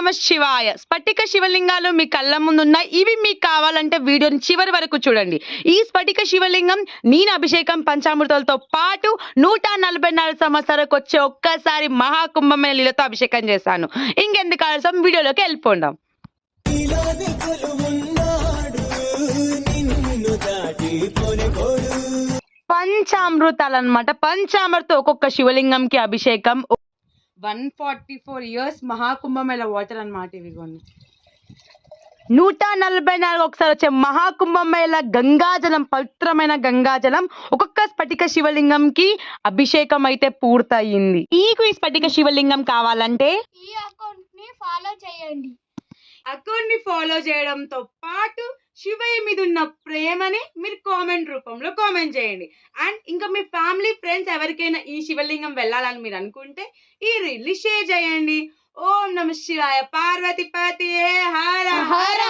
నమ శివాయ. స్ఫటిక శివలింగాలు మీ కళ్ళ ముందున్నాయి. ఇవి మీకు కావాలంటే వీడియోని చివరి వరకు చూడండి. ఈ స్ఫటిక శివలింగం నేను అభిషేకం పంచామృతాలతో పాటు 144 సంవత్సరాలకు వచ్చే ఒక్కసారి మహాకుంభమైన నీళ్ళతో అభిషేకం చేశాను. ఇంకెందుకు ఆలస్యం, వీడియోలోకి వెళ్ళిపోందాం. పంచామృతాలు అన్నమాట. పంచామృతం ఒక్కొక్క శివలింగంకి అభిషేకం. 144 ఇయర్స్ మహాకుంభమేళ వాటర్ అన్నమాట. ఇవి కొన్ని 144 ఒకసారి వచ్చే మహాకుంభమేళ గంగాజలం, పవిత్రమైన గంగాజలం ఒక్కొక్క స్ఫటిక శివలింగంకి అభిషేకం అయితే పూర్తయింది. ఈ స్ఫటిక శివలింగం కావాలంటే ఈ అకౌంట్ ని ఫాలో చేయండి. అకౌంట్ ని ఫాలో చేయడంతో పాటు శివయ్య మీద ఉన్న ప్రేమని మీరు కామెంట్ రూపంలో కామెంట్ చేయండి. అండ్ ఇంకా మీ ఫ్యామిలీ ఫ్రెండ్స్ ఎవరికైనా ఈ శివలింగం వెళ్ళాలని మీరు అనుకుంటే ఈ రీల్ షేర్ చేయండి. ఓం నమ శివాయ. పార్వతీపతి హర హర